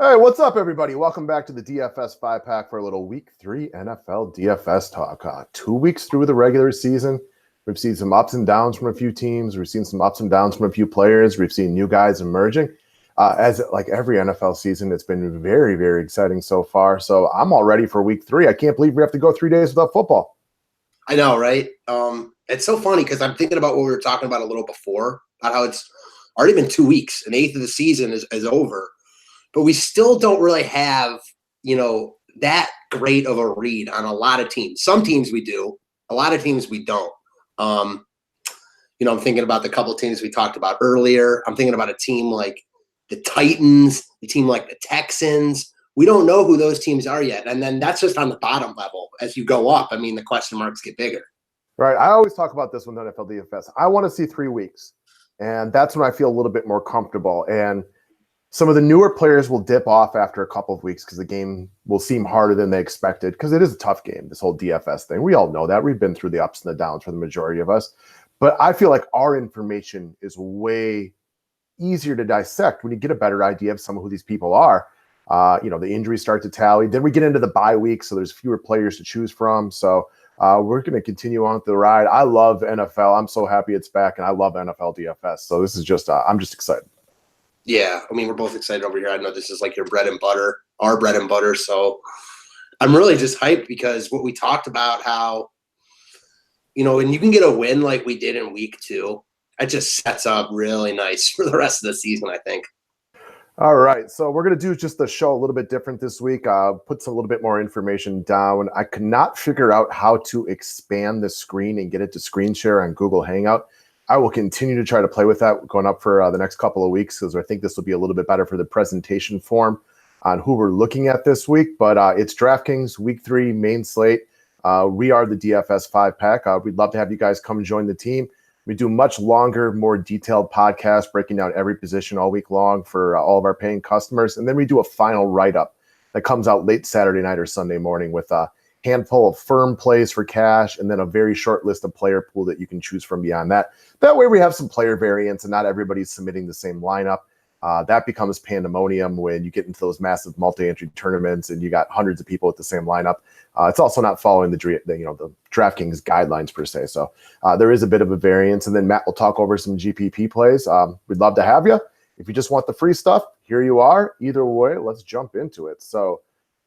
Hey, what's up, everybody? Welcome back to the DFS 5-pack for a little Week 3 NFL DFS talk. 2 weeks through the regular season, we've seen some ups and downs from a few teams. We've seen some ups and downs from a few players. We've seen new guys emerging. As like every NFL season, it's been very, very exciting so far. So I'm all ready for Week 3. I can't believe we have to go 3 days without football. I know, right? It's so funny because I'm thinking about what we were talking about a little before, about how it's already been 2 weeks. An eighth of the season is over. But we still don't really have, that great of a read on a lot of teams. Some teams we do. A lot of teams we don't. I'm thinking about the couple of teams we talked about earlier. I'm thinking about a team like the Titans, a team like the Texans. We don't know who those teams are yet. And then that's just on the bottom level. As you go up, the question marks get bigger. Right. I always talk about this with NFL DFS. I want to see 3 weeks. And that's when I feel a little bit more comfortable. And some of the newer players will dip off after a couple of weeks because the game will seem harder than they expected because it is a tough game, this whole DFS thing. We all know that. We've been through the ups and the downs for the majority of us. But I feel like our information is way easier to dissect when you get a better idea of some of who these people are. The injuries start to tally. Then we get into the bye week, so there's fewer players to choose from. So we're going to continue on the ride. I love NFL. I'm so happy it's back, and I love NFL DFS. So this is just I'm just excited. Yeah, we're both excited over here. I know this is like your bread and butter, our bread and butter. So I'm really just hyped because what we talked about, how, when you can get a win like we did in week 2, that just sets up really nice for the rest of the season, I think. All right, so we're going to do just the show a little bit different this week. Put some little bit more information down. I could not figure out how to expand the screen and get it to screen share on Google Hangout. I will continue to try to play with that going up for the next couple of weeks because I think this will be a little bit better for the presentation form on who we're looking at this week. But it's DraftKings Week 3 main slate. We are the DFS 5-pack. We'd love to have you guys come join the team. We do much longer, more detailed podcasts breaking down every position all week long for all of our paying customers. And then we do a final write-up that comes out late Saturday night or Sunday morning with a handful of firm plays for cash and then a very short list of player pool that you can choose from beyond that. That way we have some player variance and not everybody's submitting the same lineup. That becomes pandemonium when you get into those massive multi-entry tournaments and you got hundreds of people with the same lineup. It's also not following the DraftKings guidelines per se. So there is a bit of a variance. And then Matt will talk over some GPP plays. We'd love to have you. If you just want the free stuff, here you are. Either way, let's jump into it. So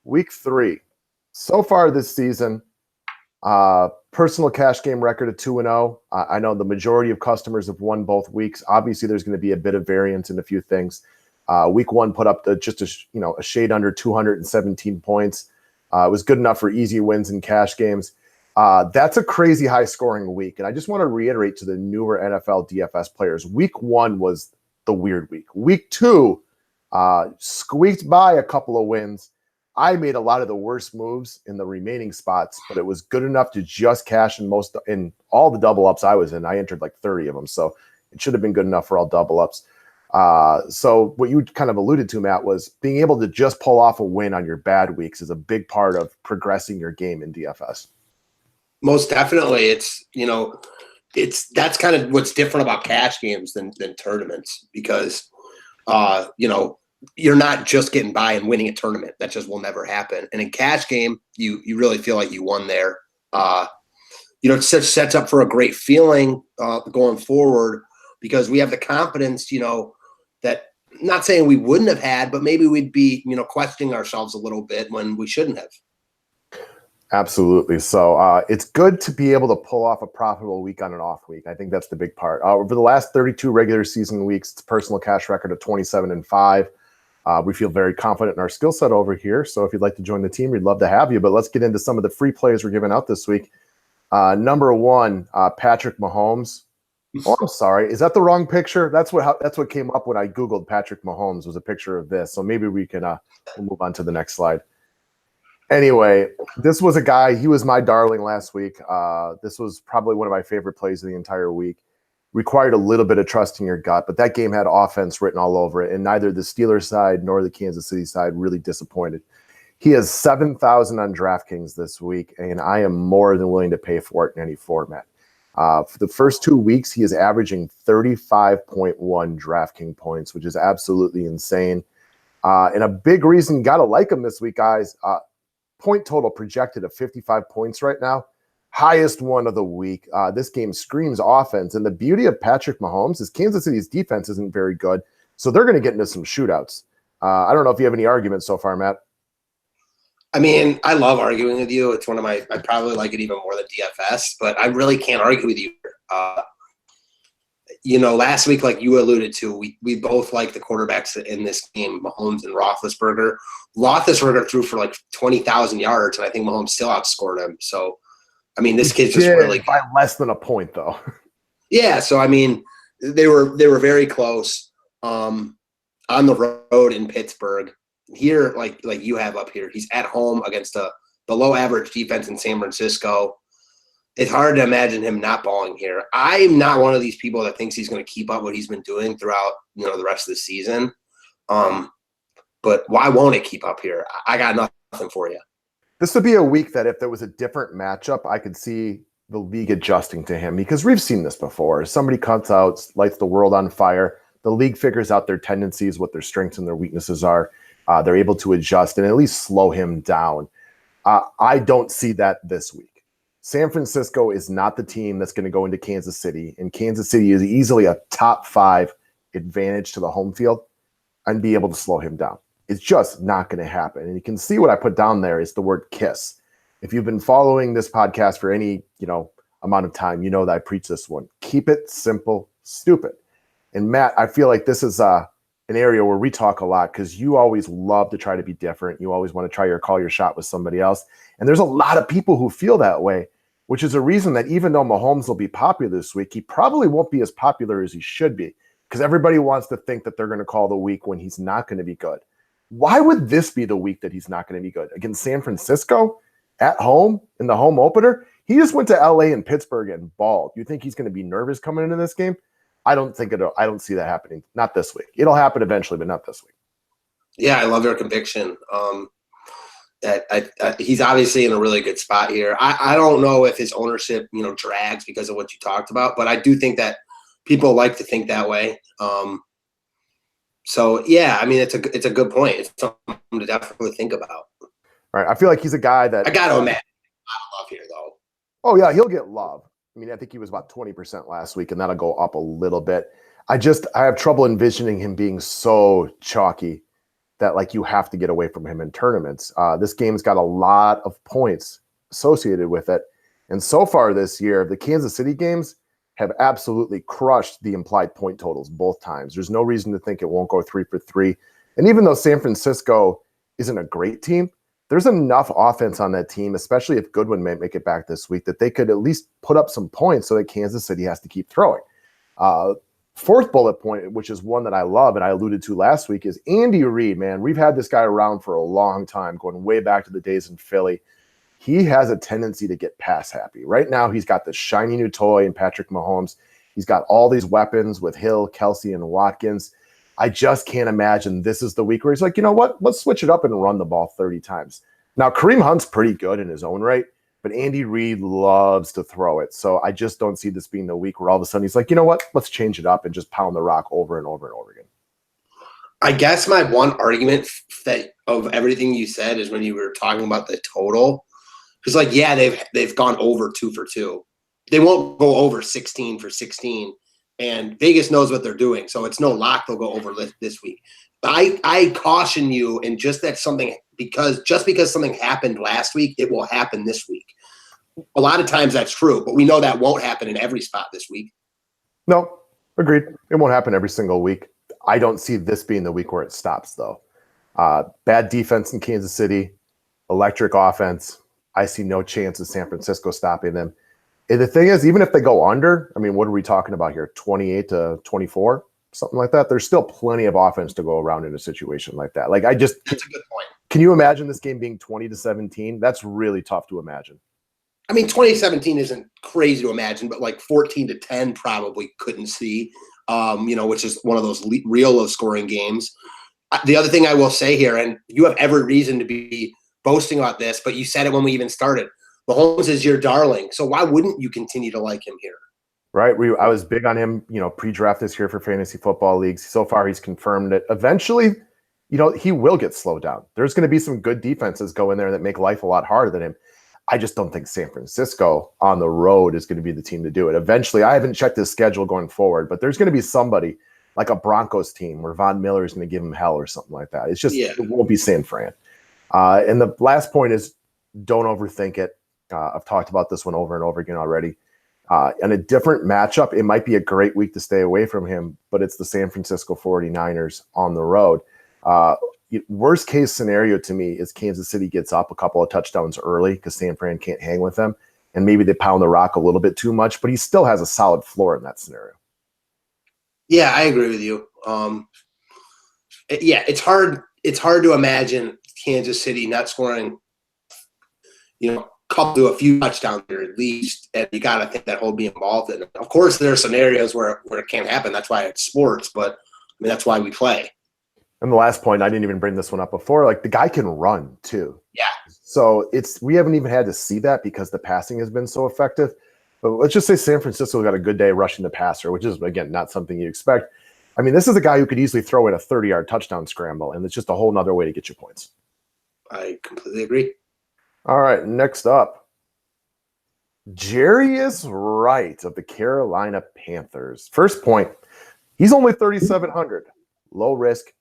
week 3. So far this season, personal cash game record of 2-0. I know the majority of customers have won both weeks. Obviously, there's going to be a bit of variance in a few things. Week 1 put up just a shade under 217 points. It was good enough for easy wins in cash games. That's a crazy high scoring week. And I just want to reiterate to the newer NFL DFS players, week 1 was the weird week. Week 2 squeaked by a couple of wins. I made a lot of the worst moves in the remaining spots, but it was good enough to just cash in all the double ups I was in. I entered like 30 of them, so it should have been good enough for all double ups. So what you kind of alluded to, Matt, was being able to just pull off a win on your bad weeks is a big part of progressing your game in DFS. Most definitely. That's kind of what's different about cash games than tournaments because, you're not just getting by and winning a tournament. That just will never happen. And in cash game, you really feel like you won there. It sets up for a great feeling going forward because we have the confidence, that not saying we wouldn't have had, but maybe we'd be, questioning ourselves a little bit when we shouldn't have. Absolutely. So it's good to be able to pull off a profitable week on an off week. I think that's the big part. Over the last 32 regular season weeks, it's a personal cash record of 27-5. We feel very confident in our skill set over here. So if you'd like to join the team, we'd love to have you. But let's get into some of the free plays we're giving out this week. Number 1, Patrick Mahomes. Oh, I'm sorry. Is that the wrong picture? That's what came up when I Googled Patrick Mahomes was a picture of this. So maybe we can we'll move on to the next slide. Anyway, this was a guy. He was my darling last week. This was probably one of my favorite plays of the entire week. Required a little bit of trust in your gut, but that game had offense written all over it, and neither the Steelers side nor the Kansas City side really disappointed. He has 7,000 on DraftKings this week, and I am more than willing to pay for it in any format. For the first 2 weeks, he is averaging 35.1 DraftKings points, which is absolutely insane. And a big reason you got to like him this week, guys. Point total projected at 55 points right now. Highest one of the week. This game screams offense. And the beauty of Patrick Mahomes is Kansas City's defense isn't very good. So they're going to get into some shootouts. I don't know if you have any arguments so far, Matt. I mean, I love arguing with you. It's one of I probably like it even more than DFS, but I really can't argue with you. Last week, like you alluded to, we both like the quarterbacks in this game, Mahomes and Roethlisberger. Roethlisberger threw for like 20,000 yards, and I think Mahomes still outscored him. So, I mean, this kid's just really good. By less than a point, though. Yeah, so I mean, they were very close on the road in Pittsburgh. Here, like you have up here, he's at home against the below-average defense in San Francisco. It's hard to imagine him not balling here. I'm not one of these people that thinks he's going to keep up what he's been doing throughout, the rest of the season. But why won't it keep up here? I got nothing for you. This would be a week that if there was a different matchup, I could see the league adjusting to him because we've seen this before. Somebody cuts out, lights the world on fire. The league figures out their tendencies, what their strengths and their weaknesses are. They're able to adjust and at least slow him down. I don't see that this week. San Francisco is not the team that's going to go into Kansas City, and Kansas City is easily a top 5 advantage to the home field and be able to slow him down. It's just not going to happen. And you can see what I put down there is the word KISS. If you've been following this podcast for any, amount of time, you know that I preach this one. Keep it simple, stupid. And Matt, I feel like this is an area where we talk a lot because you always love to try to be different. You always want to call your shot with somebody else. And there's a lot of people who feel that way, which is a reason that even though Mahomes will be popular this week, he probably won't be as popular as he should be because everybody wants to think that they're going to call the week when he's not going to be good. Why would this be the week that he's not going to be good? Against San Francisco at home in the home opener? He just went to LA and Pittsburgh and balled. You think he's going to be nervous coming into this game? I don't see that happening. Not this week. It'll happen eventually, but not this week. Yeah, I love your conviction. He's obviously in a really good spot here. I don't know if his ownership, drags because of what you talked about, but I do think that people like to think that way. So yeah, I mean, it's a good point. It's something to definitely think about. All right. I feel like he's a guy that I got to imagine a lot of love here though. Oh yeah, he'll get love. I mean, I think he was about 20% last week, and that'll go up a little bit. I have trouble envisioning him being so chalky that like you have to get away from him in tournaments. This game's got a lot of points associated with it. And so far this year, the Kansas City games have absolutely crushed the implied point totals both times. There's no reason to think it won't go 3 for 3. And even though San Francisco isn't a great team, there's enough offense on that team, especially if Goodwin may make it back this week, that they could at least put up some points so that Kansas City has to keep throwing. Fourth bullet point, which is one that I love and I alluded to last week, is Andy Reid, man. We've had this guy around for a long time, going way back to the days in Philly. He has a tendency to get pass happy. Right now, he's got this shiny new toy in Patrick Mahomes. He's got all these weapons with Hill, Kelsey, and Watkins. I just can't imagine this is the week where he's like, you know what? Let's switch it up and run the ball 30 times. Now, Kareem Hunt's pretty good in his own right, but Andy Reid loves to throw it. So I just don't see this being the week where all of a sudden he's like, you know what? Let's change it up and just pound the rock over and over and over again. I guess my one argument that of everything you said is when you were talking about the total. Because, like, yeah, they've gone over 2 for 2. They won't go over 16 for 16. And Vegas knows what they're doing. So it's no lock they'll go over this week. I caution you, and just because something happened last week, it will happen this week. A lot of times that's true, but we know that won't happen in every spot this week. No, agreed. It won't happen every single week. I don't see this being the week where it stops, though. Bad defense in Kansas City, electric offense. I see no chance of San Francisco stopping them. And the thing is, even if they go under, I mean, what are we talking about here? 28 to 24, something like that. There's still plenty of offense to go around in a situation like that. Like, that's a good point. Can you imagine this game being 20 to 17? That's really tough to imagine. I mean, 2017 isn't crazy to imagine, but like 14 to 10 probably couldn't see, which is one of those real low scoring games. The other thing I will say here, and you have every reason to be boasting about this, but you said it when we even started. Mahomes is your darling, so why wouldn't you continue to like him here? Right. I was big on him, pre-draft this year for fantasy football leagues. So far, he's confirmed it. Eventually, he will get slowed down. There's going to be some good defenses go in there that make life a lot harder than him. I just don't think San Francisco on the road is going to be the team to do it. Eventually, I haven't checked his schedule going forward, but there's going to be somebody like a Broncos team where Von Miller is going to give him hell or something like that. It's just, It won't be San Fran. And the last point is don't overthink it. I've talked about this one over and over again already. In a different matchup, it might be a great week to stay away from him, but it's the San Francisco 49ers on the road. Worst case scenario to me is Kansas City gets up a couple of touchdowns early because San Fran can't hang with them, and maybe they pound the rock a little bit too much, but he still has a solid floor in that scenario. Yeah, I agree with you. It's hard to imagine Kansas City not scoring, couple to a few touchdowns there at least, and you got to think that he'll be involved in it. Of course, there are scenarios where it can't happen. That's why it's sports, but that's why we play. And the last point, I didn't even bring this one up before, like the guy can run too. Yeah. So we haven't even had to see that because the passing has been so effective. But let's just say San Francisco got a good day rushing the passer, which is, again, not something you expect. This is a guy who could easily throw in a 30-yard touchdown scramble, and it's just a whole nother way to get you points. I completely agree. All right, next up, Jarius Wright of the Carolina Panthers. First point, he's only 3,700. Low risk,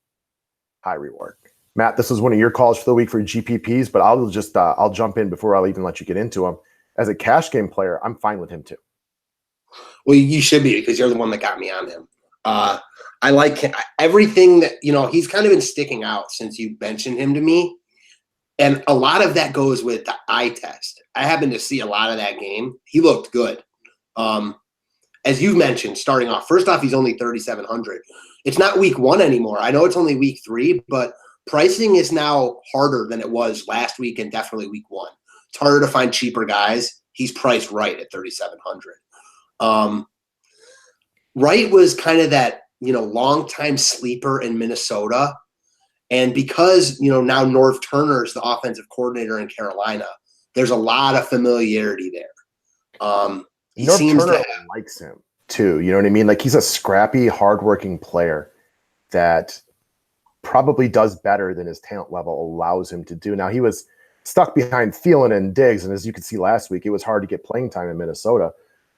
high reward. Matt, this is one of your calls for the week for GPPs, but I'll jump in before I'll even let you get into him. As a cash game player, I'm fine with him too. Well, you should be because you're the one that got me on him. I like him. Everything that, he's kind of been sticking out since you mentioned him to me. And a lot of that goes with the eye test. I happened to see a lot of that game. He looked good. As you mentioned, starting off, first off, he's only 3,700. It's not week 1 anymore. I know it's only week 3, but pricing is now harder than it was last week and definitely week 1. It's harder to find cheaper guys. He's priced right at 3,700. Wright was kind of that, long-time sleeper in Minnesota. And because, now Norv Turner is the offensive coordinator in Carolina, there's a lot of familiarity there. He seems Turner likes him too. You know what I mean? Like he's a scrappy, hardworking player that probably does better than his talent level allows him to do. Now he was stuck behind Thielen and Diggs, and as you could see last week, it was hard to get playing time in Minnesota.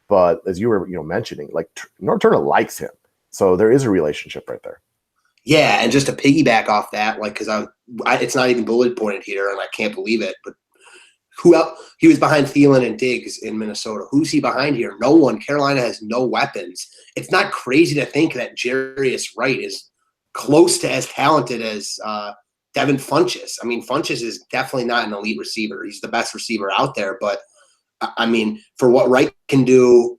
But as you were, mentioning, like Norv Turner likes him, so there is a relationship right there. Yeah, and just to piggyback off that, like, because it's not even bullet pointed here, and I can't believe it, but who else? He was behind Thielen and Diggs in Minnesota. Who's he behind here? No one. Carolina has no weapons. It's not crazy to think that Jarius Wright is close to as talented as Devin Funchess. Funchess is definitely not an elite receiver. He's the best receiver out there, but for what Wright can do,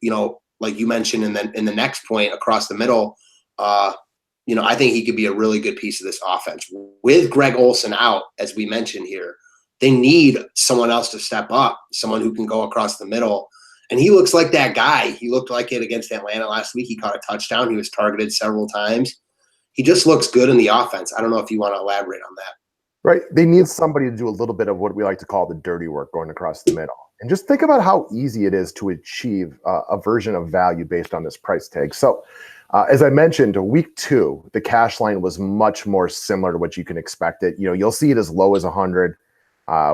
like you mentioned in the next point across the middle, I think he could be a really good piece of this offense. With Greg Olsen out, as we mentioned here, they need someone else to step up, someone who can go across the middle. And he looks like that guy. He looked like it against Atlanta last week. He caught a touchdown. He was targeted several times. He just looks good in the offense. I don't know if you want to elaborate on that. Right. They need somebody to do a little bit of what we like to call the dirty work going across the middle. And just think about how easy it is to achieve a version of value based on this price tag. So as I mentioned, week 2, the cash line was much more similar to what you can expect it. You'll see it as low as 100.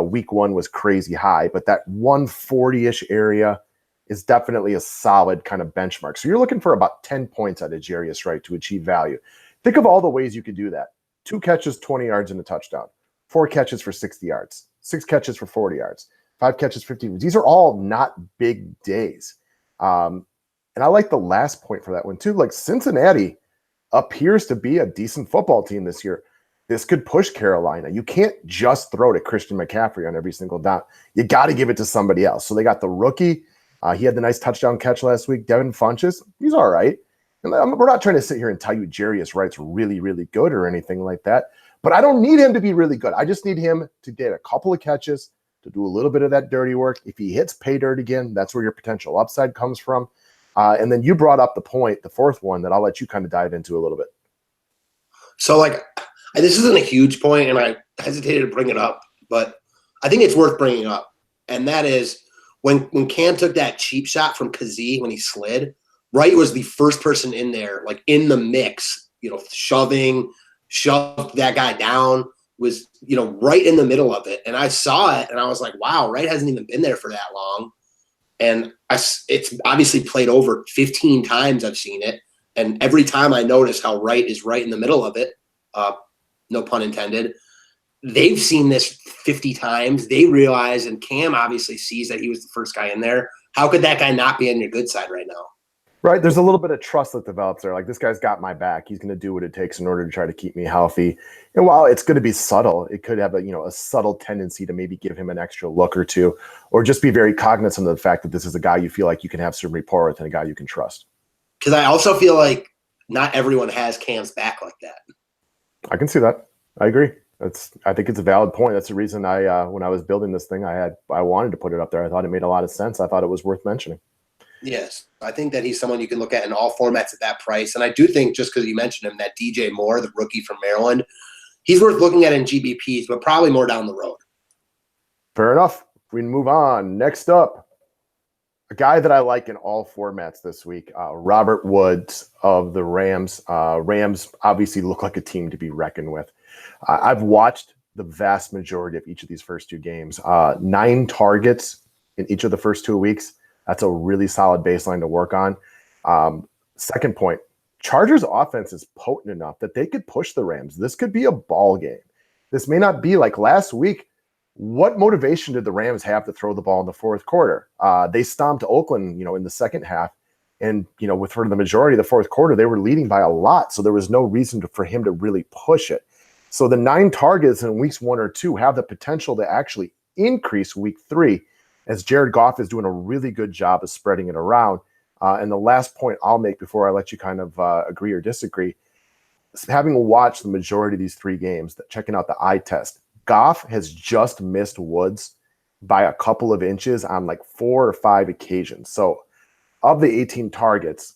Week 1 was crazy high, but that 140-ish area is definitely a solid kind of benchmark. So you're looking for about 10 points out of Jarius Wright to achieve value. Think of all the ways you could do that. 2 catches, 20 yards and a touchdown. 4 catches for 60 yards. 6 catches for 40 yards. 5 catches, 50 yards. These are all not big days. And I like the last point for that one too. Like Cincinnati appears to be a decent football team this year. This could push Carolina. You can't just throw to Christian McCaffrey on every single down. You got to give it to somebody else. So they got the rookie. He had the nice touchdown catch last week. Devin Funchess, he's all right. And we're not trying to sit here and tell you Jarius Wright's really, really good or anything like that. But I don't need him to be really good. I just need him to get a couple of catches, to do a little bit of that dirty work. If he hits pay dirt again, that's where your potential upside comes from. And then you brought up the point, the fourth one, that I'll let you kind of dive into a little bit. So, this isn't a huge point, and I hesitated to bring it up, but I think it's worth bringing up. And that is when Cam took that cheap shot from Kazee when he slid, Wright was the first person in there, like in the mix, shoving, shoved that guy down, was, right in the middle of it. And I saw it and I was like, wow, Wright hasn't even been there for that long. And it's obviously played over 15 times I've seen it. And every time I notice how Wright is right in the middle of it, no pun intended, they've seen this 50 times. They realize, and Cam obviously sees that he was the first guy in there. How could that guy not be on your good side right now? Right. There's a little bit of trust that develops there. Like, this guy's got my back. He's going to do what it takes in order to try to keep me healthy. And while it's going to be subtle, it could have a subtle tendency to maybe give him an extra look or two, or just be very cognizant of the fact that this is a guy you feel like you can have some rapport with and a guy you can trust. Because I also feel like not everyone has Cam's back like that. I can see that. I agree. I think it's a valid point. That's the reason when I was building this thing, I wanted to put it up there. I thought it made a lot of sense. I thought it was worth mentioning. Yes, I think that he's someone you can look at in all formats at that price. And I do think, just because you mentioned him, that DJ Moore, the rookie from Maryland, he's worth looking at in GBPs, but probably more down the road. Fair enough. We move on. Next up, a guy that I like in all formats this week, Robert Woods of the Rams. Rams obviously look like a team to be reckoned with. I've watched the vast majority of each of these first two games. 9 targets in each of the first 2 weeks. That's a really solid baseline to work on. Second point, Chargers offense is potent enough that they could push the Rams. This could be a ball game. This may not be like last week. What motivation did the Rams have to throw the ball in the fourth quarter? They stomped Oakland, in the second half. And, for the majority of the fourth quarter, they were leading by a lot. So there was no reason for him to really push it. So the 9 targets in weeks 1 or 2 have the potential to actually increase week 3, as Jared Goff is doing a really good job of spreading it around. And the last point I'll make before I let you kind of agree or disagree, having watched the majority of these 3 games, checking out the eye test, Goff has just missed Woods by a couple of inches on like 4 or 5 occasions. So of the 18 targets,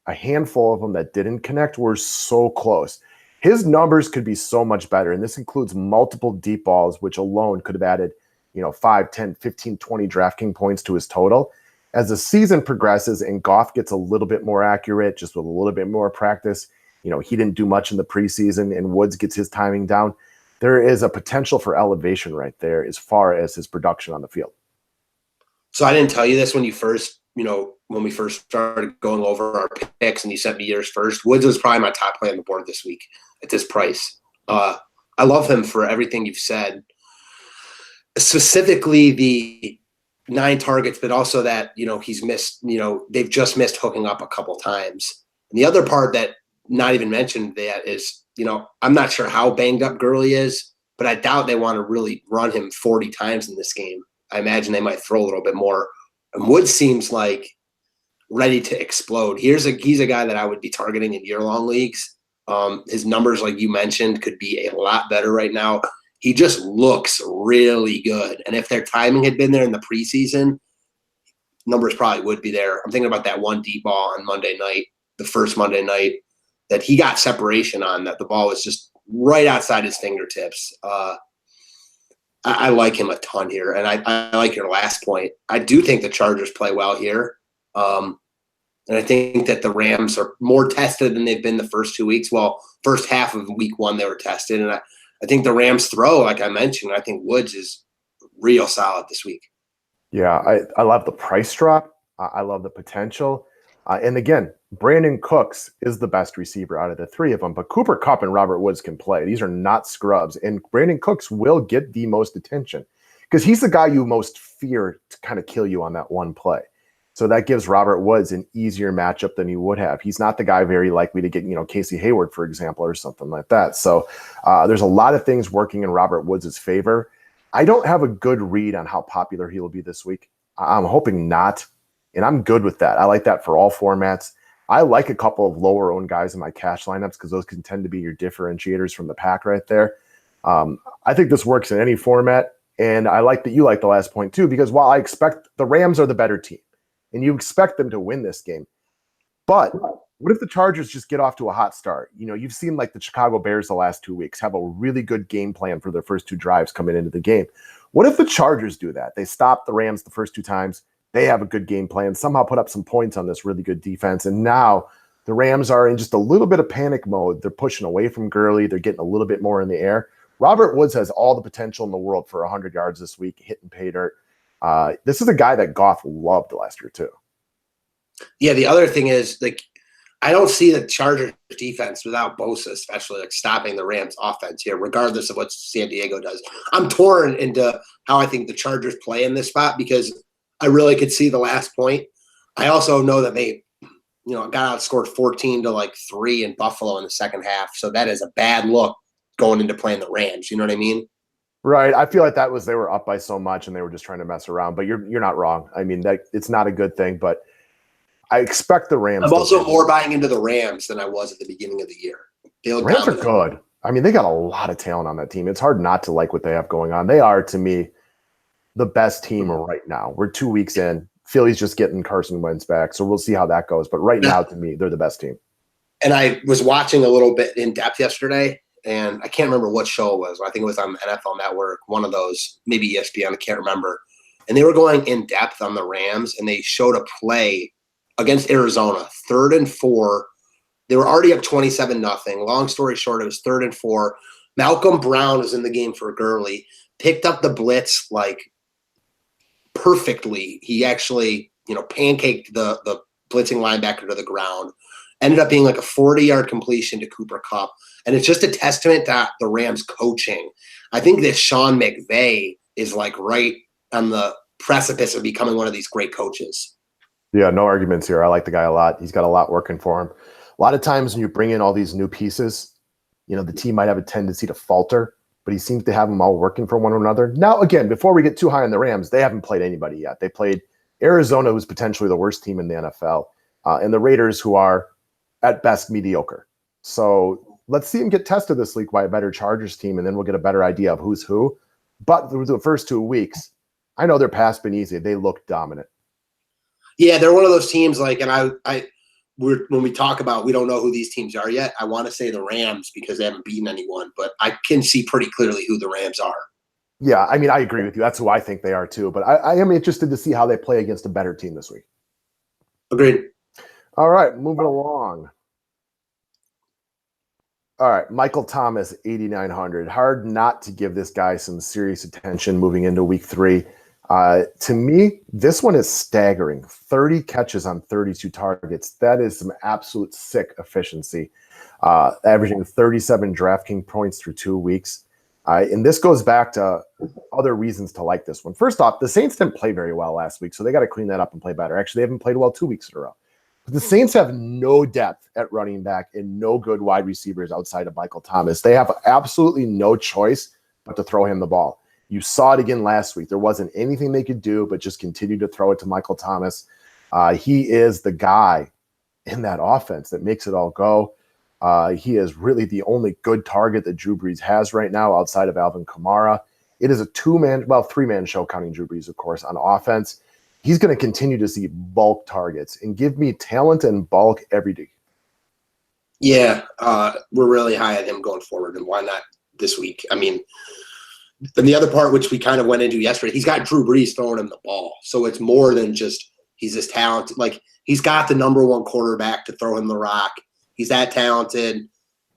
a handful of them that didn't connect were so close. His numbers could be so much better, and this includes multiple deep balls, which alone could have added 5, 10, 15, 20 DraftKings points to his total. As the season progresses and Goff gets a little bit more accurate, just with a little bit more practice, he didn't do much in the preseason, and Woods gets his timing down. There is a potential for elevation right there as far as his production on the field. So I didn't tell you this when you first, when we first started going over our picks and you sent me yours first. Woods was probably my top play on the board this week at this price. I love him for everything you've said. Specifically the 9 targets, but also that, he's missed, they've just missed hooking up a couple times. And the other part that not even mentioned that is, I'm not sure how banged up Gurley is, but I doubt they want to really run him 40 times in this game. I imagine they might throw a little bit more. And Woods seems like ready to explode. He's a guy that I would be targeting in year-long leagues. His numbers, like you mentioned, could be a lot better right now. He just looks really good. And if their timing had been there in the preseason, numbers probably would be there. I'm thinking about that one deep ball on Monday night, the first Monday night, that he got separation on, that the ball was just right outside his fingertips. I like him a ton here. And I like your last point. I do think the Chargers play well here. And I think that the Rams are more tested than they've been the first 2 weeks. Well, first half of week 1, they were tested. And I think the Rams throw, like I mentioned, I think Woods is real solid this week. Yeah, I love the price drop. I love the potential. And again, Brandon Cooks is the best receiver out of the 3 of them, but Cooper Kupp and Robert Woods can play. These are not scrubs. And Brandon Cooks will get the most attention because he's the guy you most fear to kind of kill you on that one play. So that gives Robert Woods an easier matchup than he would have. He's not the guy very likely to get, Casey Hayward, for example, or something like that. So there's a lot of things working in Robert Woods' favor. I don't have a good read on how popular he will be this week. I'm hoping not, and I'm good with that. I like that for all formats. I like a couple of lower-owned guys in my cash lineups because those can tend to be your differentiators from the pack right there. I think this works in any format, and I like that you like the last point too, because while I expect the Rams are the better team, and you expect them to win this game, but what if the Chargers just get off to a hot start? You've seen like the Chicago Bears the last 2 weeks have a really good game plan for their first 2 drives coming into the game. What if the Chargers do that? They stop the Rams the first 2 times. They have a good game plan, somehow put up some points on this really good defense, and now The Rams are in just a little bit of panic mode. They're pushing away from Gurley. They're getting a little bit more in the air. Robert Woods has all the potential in the world for 100 yards this week, hitting pay dirt. This is a guy that Goff loved last year too. Yeah, the other thing is, like, I don't see the Chargers defense without Bosa, especially like stopping the Rams offense here, regardless of what San Diego does. I'm torn into how I think the Chargers play in this spot because I really could see the last point. I also know that they, got outscored 14-3 in Buffalo in the second half. So that is a bad look going into playing the Rams. You know what I mean? Right. I feel like they were up by so much and they were just trying to mess around, but you're not wrong. I mean, it's not a good thing, but I expect the Rams. I'm also more buying into the Rams than I was at the beginning of the year. The Rams are good. I mean, they got a lot of talent on that team. It's hard not to like what they have going on. They are, to me, the best team right now. We're 2 weeks in. Philly's just getting Carson Wentz back, so we'll see how that goes. But right now, to me, they're the best team. And I was watching a little bit in depth yesterday, and I can't remember what show it was. I think it was on NFL Network, one of those, maybe ESPN, I can't remember. And they were going in depth on the Rams, and they showed a play against Arizona, 3rd and 4. They were already up 27-0. Long story short, it was 3rd and 4. Malcolm Brown was in the game for Gurley, picked up the blitz like perfectly. He actually, pancaked the blitzing linebacker to the ground. Ended up being like a 40-yard completion to Cooper Kupp. And it's just a testament to the Rams coaching. I think that Sean McVay is like right on the precipice of becoming one of these great coaches. Yeah, no arguments here. I like the guy a lot. He's got a lot working for him. A lot of times when you bring in all these new pieces, the team might have a tendency to falter, but he seems to have them all working for one another. Now, again, before we get too high on the Rams, they haven't played anybody yet. They played Arizona, who's potentially the worst team in the NFL, and the Raiders, who are at best mediocre. So let's see them get tested this week by a better Chargers team, and then we'll get a better idea of who's who. But through the first 2 weeks, I know their pass been easy. They look dominant. Yeah, they're one of those teams and when we talk about we don't know who these teams are yet, I want to say the Rams because they haven't beaten anyone, but I can see pretty clearly who the Rams are. Yeah, I mean, I agree with you. That's who I think they are too, but I am interested to see how they play against a better team this week. Agreed. All right, moving along. All right, Michael Thomas, 8,900. Hard not to give this guy some serious attention moving into week 3. To me, this one is staggering. 30 catches on 32 targets. That is some absolute sick efficiency. Averaging 37 DraftKings points through 2 weeks. And this goes back to other reasons to like this one. First off, the Saints didn't play very well last week, so they got to clean that up and play better. Actually, they haven't played well 2 weeks in a row. But the Saints have no depth at running back and no good wide receivers outside of Michael Thomas. They have absolutely no choice but to throw him the ball. You saw it again last week. There wasn't anything they could do but just continue to throw it to Michael Thomas. He is the guy in that offense that makes it all go. He is really the only good target that Drew Brees has right now outside of Alvin Kamara. It is a 3-man show, counting Drew Brees, of course, on offense. He's going to continue to see bulk targets and give me talent and bulk every day. Yeah, we're really high on him going forward, and why not this week? I mean, and the other part, which we kind of went into yesterday, he's got Drew Brees throwing him the ball. So it's more than just he's this talented. Like, he's got the number one quarterback to throw him the rock. He's that talented.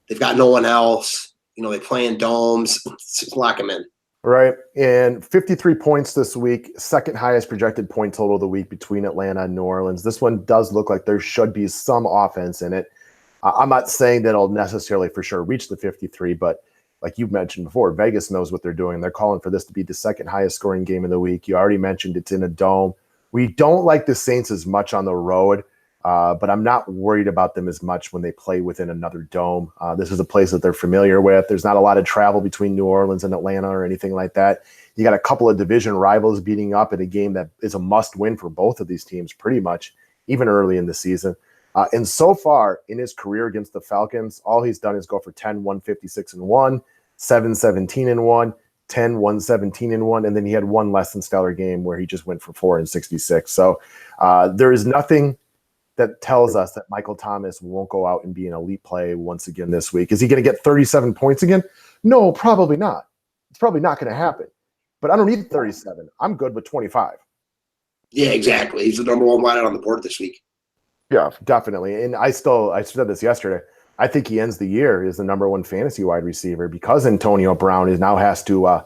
They've got no one else. They play in domes. Just lock him in. Right. And 53 points this week, second highest projected point total of the week between Atlanta and New Orleans. This one does look like there should be some offense in it. I'm not saying that it'll necessarily for sure reach the 53, but like you've mentioned before, Vegas knows what they're doing. They're calling for this to be the second highest scoring game of the week. You already mentioned it's in a dome. We don't like the Saints as much on the road, but I'm not worried about them as much when they play within another dome. This is a place that they're familiar with. There's not a lot of travel between New Orleans and Atlanta or anything like that. You got a couple of division rivals beating up in a game that is a must-win for both of these teams pretty much, even early in the season. And so far in his career against the Falcons, all he's done is go for 10-156-1, 7-17-1, 10-117-1, and then he had one less than stellar game where he just went for 4-66. So there is nothing that tells us that Michael Thomas won't go out and be an elite play once again this week. Is he going to get 37 points again? No, probably not. It's probably not going to happen. But I don't need 37. I'm good with 25. Yeah, exactly. He's the number one wideout on the board this week. Yeah, definitely. And I said this yesterday. I think he ends the year as the number one fantasy wide receiver because Antonio Brown now has to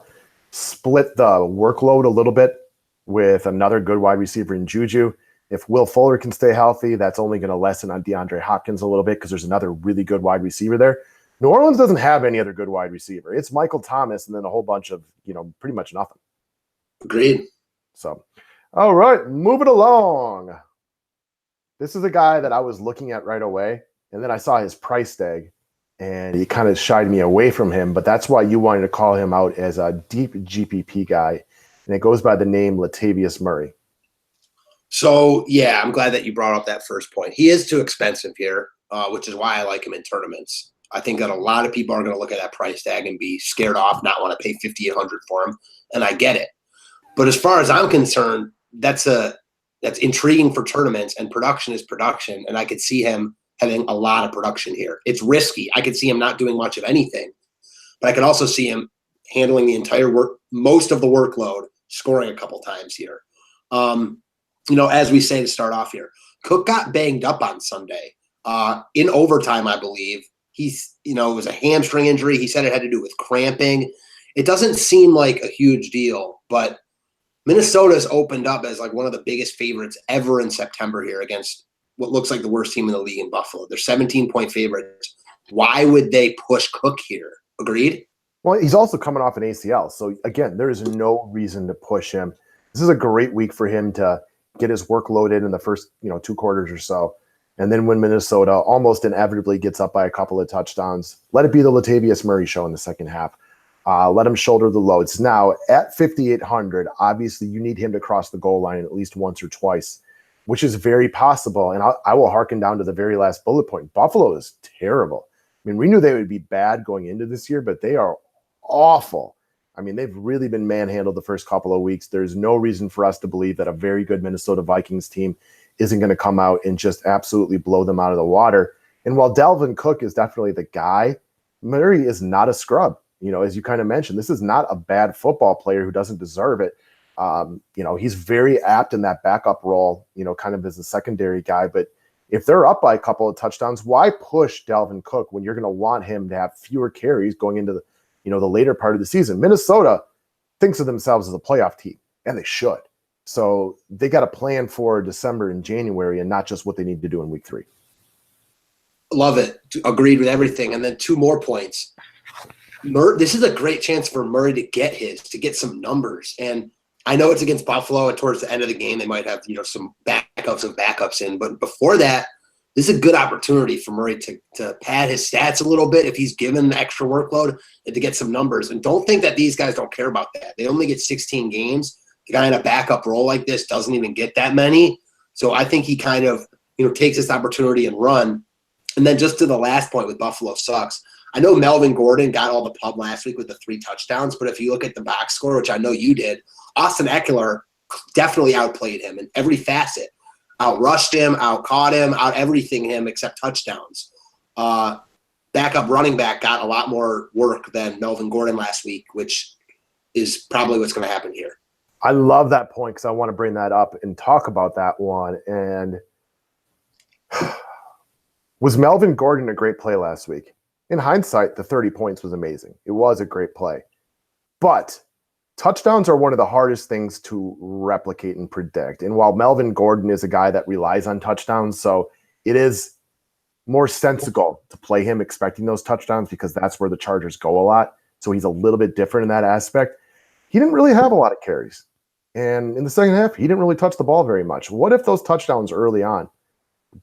split the workload a little bit with another good wide receiver in Juju. If Will Fuller can stay healthy, that's only going to lessen on DeAndre Hopkins a little bit because there's another really good wide receiver there. New Orleans doesn't have any other good wide receiver. It's Michael Thomas and then a whole bunch of, pretty much nothing. Agreed. So, all right, moving along. This is a guy that I was looking at right away, and then I saw his price tag, and he kind of shied me away from him, but that's why you wanted to call him out as a deep GPP guy, and it goes by the name Latavius Murray. So, yeah, I'm glad that you brought up that first point. He is too expensive here, which is why I like him in tournaments. I think that a lot of people are going to look at that price tag and be scared off, not want to pay $5,800 for him, and I get it. But as far as I'm concerned, that's intriguing for tournaments, and production is production, and I could see him having a lot of production here. It's risky. I could see him not doing much of anything, but I could also see him handling the entire most of the workload, scoring a couple times here. As we say to start off here, Cook got banged up on Sunday in overtime, I believe. It was a hamstring injury. He said it had to do with cramping. It doesn't seem like a huge deal, but Minnesota's opened up as like one of the biggest favorites ever in September here against what looks like the worst team in the league in Buffalo. They're 17-point favorites. Why would they push Cook here? Agreed? Well, he's also coming off an ACL. So, again, there is no reason to push him. This is a great week for him to get his work loaded in the first, 2 quarters or so. And then when Minnesota almost inevitably gets up by a couple of touchdowns, let it be the Latavius Murray show in the second half. Let him shoulder the loads. Now, at 5,800, obviously you need him to cross the goal line at least once or twice, which is very possible. And I will hearken down to the very last bullet point. Buffalo is terrible. I mean, we knew they would be bad going into this year, but they are awful. I mean, they've really been manhandled the first couple of weeks. There's no reason for us to believe that a very good Minnesota Vikings team isn't going to come out and just absolutely blow them out of the water. And while Dalvin Cook is definitely the guy, Murray is not a scrub. As you kind of mentioned, this is not a bad football player who doesn't deserve it. He's very apt in that backup role, kind of as a secondary guy. But if they're up by a couple of touchdowns, why push Dalvin Cook when you're going to want him to have fewer carries going into the later part of the season? Minnesota thinks of themselves as a playoff team, and they should. So they got a plan for December and January and not just what they need to do in week 3. Love it. Agreed with everything. And then 2 more points. This is a great chance for Murray to get some numbers. And I know it's against Buffalo, and towards the end of the game, they might have, some backups in. But before that, this is a good opportunity for Murray to pad his stats a little bit if he's given the extra workload and to get some numbers. And don't think that these guys don't care about that. They only get 16 games. The guy in a backup role like this doesn't even get that many. So I think he kind of, takes this opportunity and run. And then just to the last point with Buffalo sucks. I know Melvin Gordon got all the pub last week with the 3 touchdowns, but if you look at the box score, which I know you did, Austin Eckler definitely outplayed him in every facet. Outrushed him, outcaught him, out everything him except touchdowns. Backup running back got a lot more work than Melvin Gordon last week, which is probably what's going to happen here. I love that point because I want to bring that up and talk about that one. And was Melvin Gordon a great play last week? In hindsight, the 30 points was amazing. It was a great play. But touchdowns are one of the hardest things to replicate and predict. And while Melvin Gordon is a guy that relies on touchdowns, so it is more sensible to play him expecting those touchdowns because that's where the Chargers go a lot. So he's a little bit different in that aspect. He didn't really have a lot of carries. And in the second half, he didn't really touch the ball very much. What if those touchdowns early on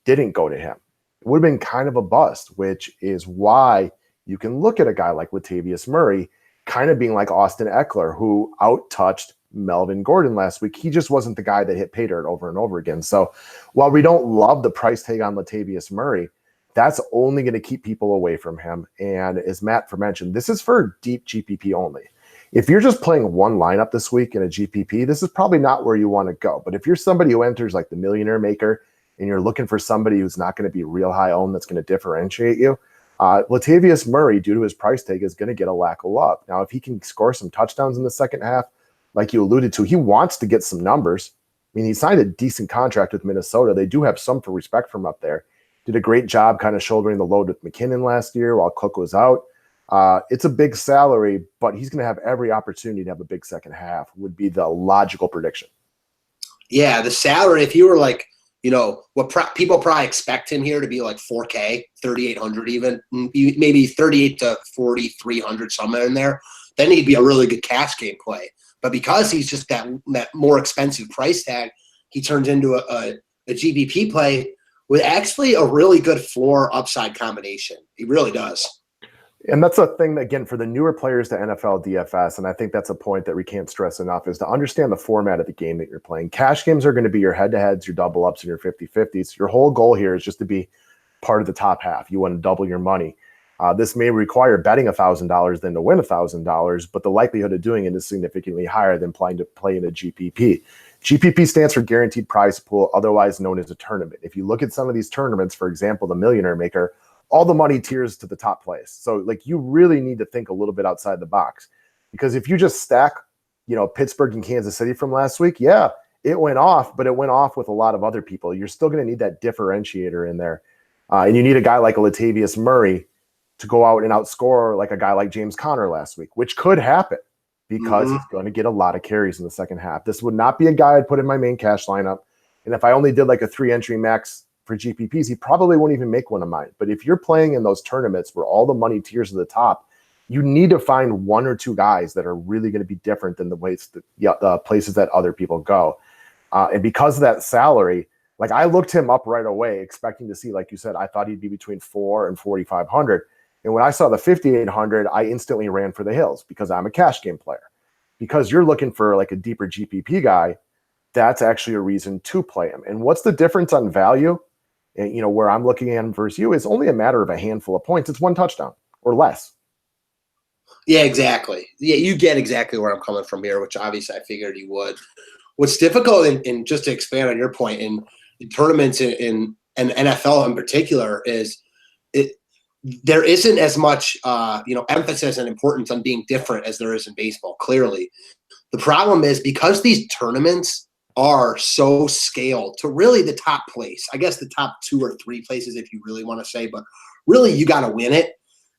didn't go to him? It would have been kind of a bust, which is why you can look at a guy like Latavius Murray kind of being like Austin Eckler, who out-touched Melvin Gordon last week. He just wasn't the guy that hit pay dirt over and over again. So while we don't love the price tag on Latavius Murray, that's only going to keep people away from him. And as Matt mentioned, this is for deep GPP only. If you're just playing one lineup this week in a GPP, this is probably not where you want to go. But if you're somebody who enters like the Millionaire Maker and you're looking for somebody who's not going to be real high owned that's going to differentiate you, Latavius Murray, due to his price tag, is going to get a lack of love. Now, if he can score some touchdowns in the second half, like you alluded to, he wants to get some numbers. mean, he signed a decent contract with Minnesota. They do have some for respect from up there. Did a great job kind of shouldering the load with McKinnon last year while Cook was out. It's a big salary, but he's going to have every opportunity to have a big second half, would be the logical prediction. Yeah, the salary, if you were like, people probably expect him here to be like 4K, 3,800 even, maybe 38 to 4,300, somewhere in there, then he'd be a really good cash game play. But because he's just that more expensive price tag, he turns into a GPP play with actually a really good floor upside combination. He really does. And that's a thing, again, for the newer players to NFL DFS, and I think that's a point that we can't stress enough, is to understand the format of the game that you're playing. Cash games are going to be your head-to-heads, your double-ups, and your 50-50s. Your whole goal here is just to be part of the top half. You want to double your money. This may require betting $1,000 than to win $1,000, but the likelihood of doing it is significantly higher than planning to play in a GPP. GPP stands for Guaranteed Prize Pool, otherwise known as a tournament. If you look at some of these tournaments, for example, the Millionaire Maker, all the money tiers to the top place. So like you really need to think a little bit outside the box, because if you just stack, Pittsburgh and Kansas City from last week, yeah, it went off, but it went off with a lot of other people. You're still going to need that differentiator in there. And you need a guy like a Latavius Murray to go out and outscore like a guy like James Conner last week, which could happen because he's going to get a lot of carries in the second half. This would not be a guy I'd put in my main cash lineup. And if I only did like a 3-entry max for GPPs, he probably won't even make one of mine. But if you're playing in those tournaments where all the money tiers to the top, you need to find one or two guys that are really going to be different than the places that other people go. And because of that salary, like I looked him up right away, expecting to see, like you said, I thought he'd be between 4 and 4,500. And when I saw the 5,800, I instantly ran for the hills because I'm a cash game player. Because you're looking for like a deeper GPP guy, that's actually a reason to play him. And what's the difference on value? And, where I'm looking at him versus you is only a matter of a handful of points. It's one touchdown or less. Yeah, exactly. Yeah, you get exactly where I'm coming from here, which obviously I figured you would. What's difficult, in just to expand on your point, in tournaments in NFL in particular, is there isn't as much emphasis and importance on being different as there is in baseball, clearly. The problem is because these tournaments are so scaled to really the top place, I guess the top 2 or 3 places if you really want to say, but really you got to win it.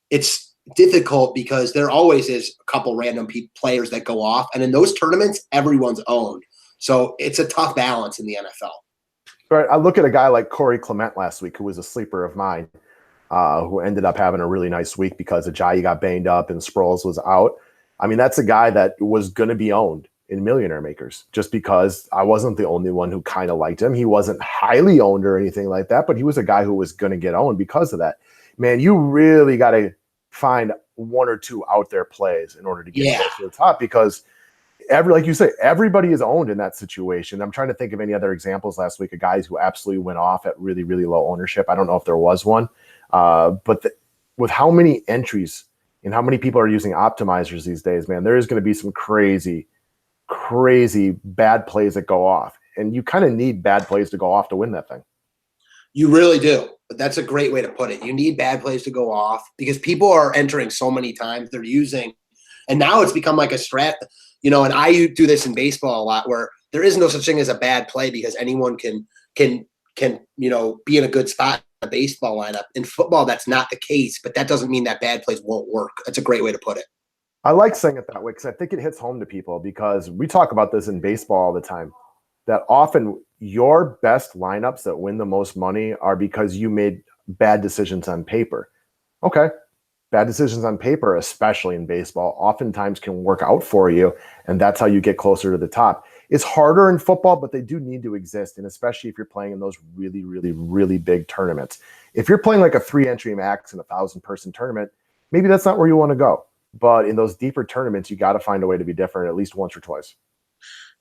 It's difficult because there always is a couple random players that go off, and in those tournaments, everyone's owned. So it's a tough balance in the NFL. Right. I look at a guy like Corey Clement last week, who was a sleeper of mine, who ended up having a really nice week because Ajayi got banged up and Sproles was out. I mean, that's a guy that was going to be owned in Millionaire Makers just because I wasn't the only one who kind of liked him. He wasn't highly owned or anything like that, but he was a guy who was going to get owned because of that. Man, you really got to find 1 or 2 out there plays in order to get close to the top, because like you say, everybody is owned in that situation. I'm trying to think of any other examples last week of guys who absolutely went off at really, really low ownership. I don't know if there was one, but with how many entries and how many people are using optimizers these days, man, there is going to be some crazy bad plays that go off. And you kind of need bad plays to go off to win that thing. You really do. But that's a great way to put it. You need bad plays to go off because people are entering so many times. They're using, and now it's become like a strat, and I do this in baseball a lot, where there is no such thing as a bad play because anyone can be in a good spot in a baseball lineup. In football, that's not the case, but that doesn't mean that bad plays won't work. That's a great way to put it. I like saying it that way because I think it hits home to people, because we talk about this in baseball all the time, that often your best lineups that win the most money are because you made bad decisions on paper. Okay. Bad decisions on paper, especially in baseball, oftentimes can work out for you, and that's how you get closer to the top. It's harder in football, but they do need to exist, and especially if you're playing in those really, really, really big tournaments. If you're playing like a 3-entry max in a 1,000-person tournament, maybe that's not where you want to go. But in those deeper tournaments, you got to find a way to be different at least once or twice.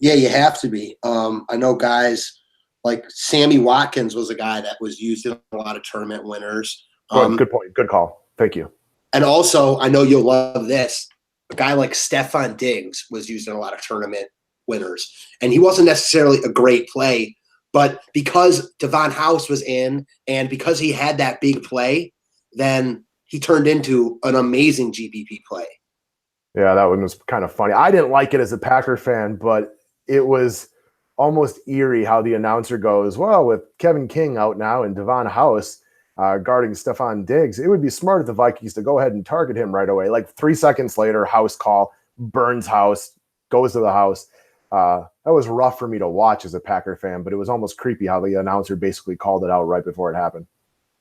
Yeah, you have to be. I know guys like Sammy Watkins was a guy that was used in a lot of tournament winners. Good point. Good call. Thank you. And also, I know you'll love this. A guy like Stephon Diggs was used in a lot of tournament winners. And he wasn't necessarily a great play, but because Devon House was in and because he had that big play, then he turned into an amazing GPP play. Yeah, that one was kind of funny. I didn't like it as a Packer fan, but it was almost eerie how the announcer goes, well, with Kevin King out now and Devon House guarding Stephon Diggs, it would be smart of the Vikings to go ahead and target him right away. Like 3 seconds later, House call, Burns House, goes to the house. That was rough for me to watch as a Packer fan, but it was almost creepy how the announcer basically called it out right before it happened.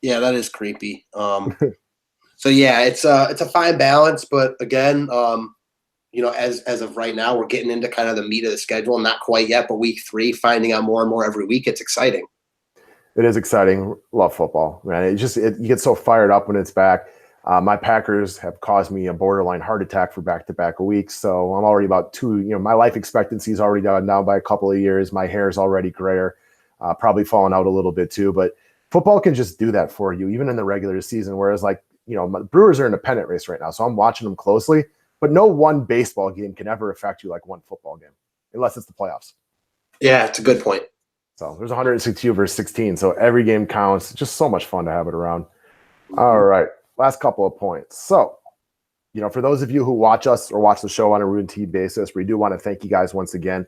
Yeah, that is creepy. So yeah, it's a fine balance, but again, as of right now, we're getting into kind of the meat of the schedule. Not quite yet, but week 3, finding out more and more every week. It's exciting. It is exciting. Love football, man. You get so fired up when it's back. My Packers have caused me a borderline heart attack for back-to-back weeks, so I'm already about 2. My life expectancy is already down by a couple of years. My hair is already grayer, probably falling out a little bit too. But football can just do that for you, even in the regular season. Whereas, my Brewers are in a pennant race right now, so I'm watching them closely. But no one baseball game can ever affect you like one football game, unless it's the playoffs. Yeah, it's a good point. So there's 162 versus 16, so every game counts. It's just so much fun to have it around. All right. Last couple of points. So, for those of you who watch us or watch the show on a routine basis, we do want to thank you guys once again.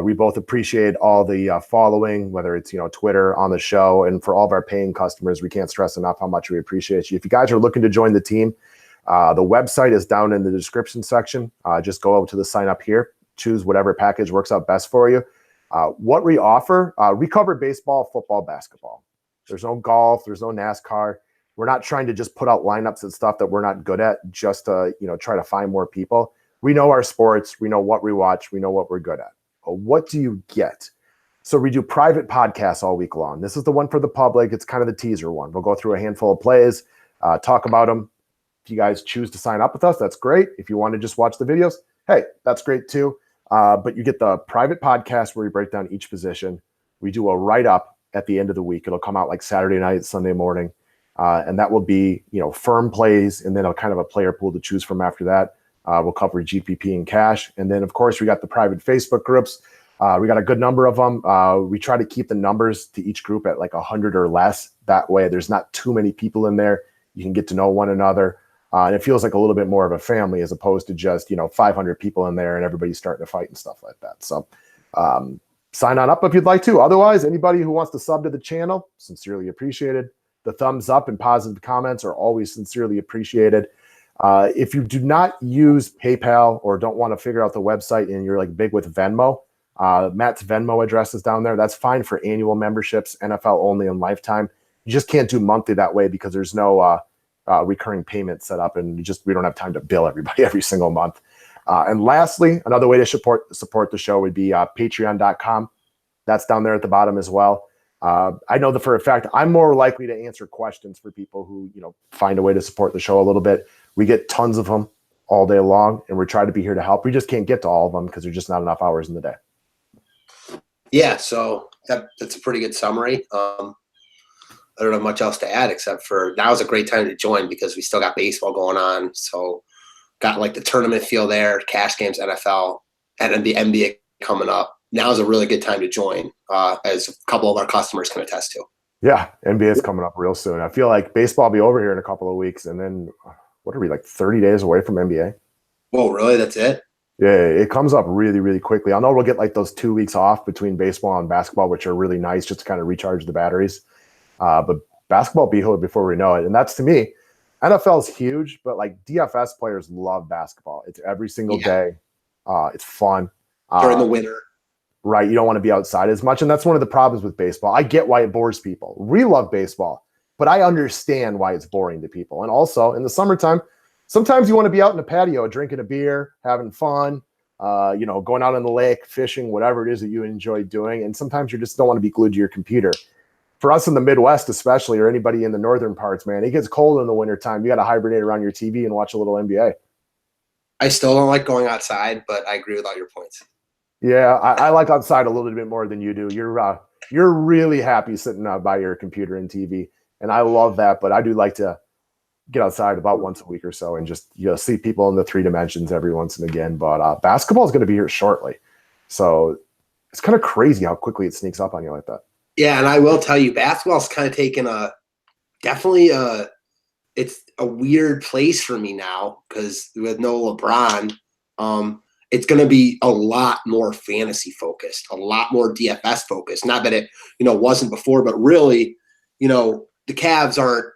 We both appreciate all the following, whether it's, Twitter, on the show, and for all of our paying customers, we can't stress enough how much we appreciate you. If you guys are looking to join the team, the website is down in the description section. Just go over to the sign up here, choose whatever package works out best for you. What we offer, we cover baseball, football, basketball. There's no golf, there's no NASCAR. We're not trying to just put out lineups and stuff that we're not good at just to, try to find more people. We know our sports. We know what we watch. We know what we're good at. But what do you get? So we do private podcasts all week long. This is the one for the public. It's kind of the teaser one. We'll go through a handful of plays, talk about them. If you guys choose to sign up with us, that's great. If you want to just watch the videos, hey, that's great too. But you get the private podcast where we break down each position. We do a write-up at the end of the week. It'll come out like Saturday night, Sunday morning. And that will be, firm plays, and then a kind of a player pool to choose from after that. We'll cover GPP and cash. And then, of course, we got the private Facebook groups. We got a good number of them. We try to keep the numbers to each group at like 100 or less. That way, there's not too many people in there. You can get to know one another. And it feels like a little bit more of a family as opposed to just, 500 people in there and everybody's starting to fight and stuff like that. So sign on up if you'd like to. Otherwise, anybody who wants to sub to the channel, sincerely appreciated. The thumbs up and positive comments are always sincerely appreciated. If you do not use PayPal or don't want to figure out the website and you're like big with Venmo, Matt's Venmo address is down there. That's fine for annual memberships, NFL only and lifetime. You just can't do monthly that way because there's no recurring payment set up, and we don't have time to bill everybody every single month. And lastly, another way to support the show would be patreon.com. That's down there at the bottom as well. I know that for a fact, I'm more likely to answer questions for people who, find a way to support the show a little bit. We get tons of them all day long, and we're trying to be here to help. We just can't get to all of them because there's just not enough hours in the day. Yeah, so that's a pretty good summary. I don't have much else to add except for now's a great time to join because we still got baseball going on. So got like the tournament feel there, cash games, NFL, and then the NBA coming up. Now's a really good time to join, as a couple of our customers can attest to. Yeah, NBA is coming up real soon. I feel like baseball will be over here in a couple of weeks, and then what are we, like 30 days away from NBA? Whoa, really? That's it? Yeah, it comes up really, really quickly. I know we'll get like those 2 weeks off between baseball and basketball, which are really nice just to kind of recharge the batteries. But basketball will be here before we know it. And that's, to me, NFL is huge, but like DFS players love basketball. It's every single day. It's fun. During the winter. Right. You don't want to be outside as much. And that's one of the problems with baseball. I get why it bores people. We love baseball, but I understand why it's boring to people. And also in the summertime, sometimes you want to be out in a patio, drinking a beer, having fun, going out on the lake, fishing, whatever it is that you enjoy doing. And sometimes you just don't want to be glued to your computer. For us in the Midwest, especially, or anybody in the northern parts, man, it gets cold in the wintertime. You got to hibernate around your TV and watch a little NBA. I still don't like going outside, but I agree with all your points. Yeah, I like outside a little bit more than you do. You're really happy sitting by your computer and TV, and I love that. But I do like to get outside about once a week or so and just see people in the 3 dimensions every once and again. But basketball is going to be here shortly, so it's kind of crazy how quickly it sneaks up on you like that. Yeah, and I will tell you, basketball's kind of taken it's a weird place for me now because with no LeBron. it's going to be a lot more fantasy focused, a lot more DFS focused. Not that it, wasn't before, but really, the Cavs aren't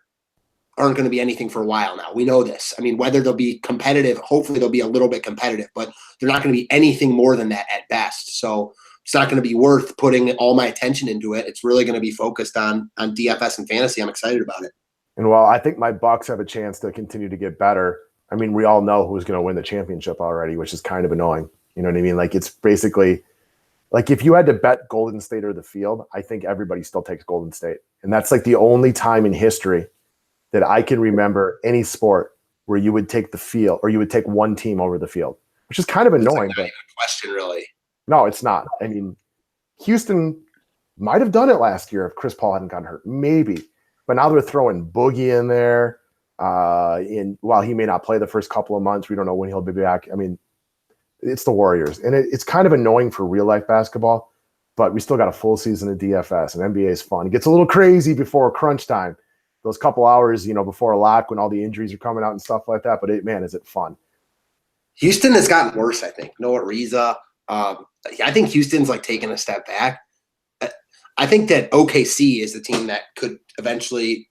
going to be anything for a while now. We know this. I mean, whether they'll be competitive, hopefully they'll be a little bit competitive, but they're not going to be anything more than that at best. So it's not going to be worth putting all my attention into it. It's really going to be focused on DFS and fantasy. I'm excited about it. And while I think my Bucks have a chance to continue to get better, I mean, we all know who's going to win the championship already, which is kind of annoying. You know what I mean? Like, it's basically like if you had to bet Golden State or the field, I think everybody still takes Golden State. And that's like the only time in history that I can remember any sport where you would take the field or you would take one team over the field, which is kind of annoying. That's like not even a question, really. No, it's not. I mean, Houston might have done it last year if Chris Paul hadn't gotten hurt. Maybe. But now they're throwing Boogie in there. While he may not play the first couple of months, we don't know when he'll be back. I mean, it's the Warriors. And it's kind of annoying for real-life basketball, but we still got a full season of DFS, and NBA is fun. It gets a little crazy before crunch time, those couple hours, before a lock when all the injuries are coming out and stuff like that. But, is it fun. Houston has gotten worse, I think. Noah Ariza. I think Houston's, taking a step back. I think that OKC is the team that could eventually,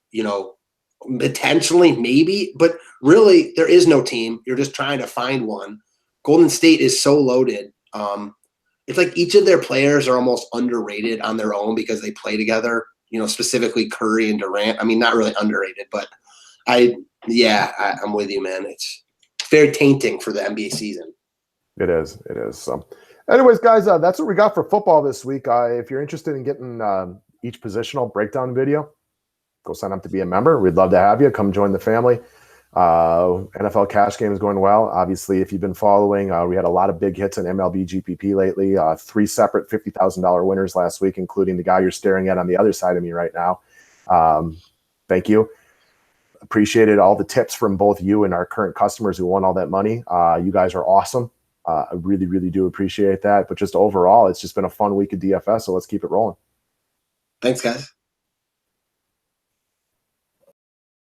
potentially, maybe, but really there is no team. You're just trying to find one. Golden State is so loaded. It's like each of their players are almost underrated on their own because they play together, specifically Curry and Durant. I mean, not really underrated, but I'm with you, man. It's very tainting for the NBA season. It is. So anyways, guys, that's what we got for football this week. If you're interested in getting each positional breakdown video, go sign up to be a member. We'd love to have you. Come join the family. NFL cash game is going well. Obviously, if you've been following, we had a lot of big hits in MLB GPP lately. 3 separate $50,000 winners last week, including the guy you're staring at on the other side of me right now. Thank you. Appreciated all the tips from both you and our current customers who won all that money. You guys are awesome. I really, really do appreciate that. But just overall, it's just been a fun week of DFS, so let's keep it rolling. Thanks, guys.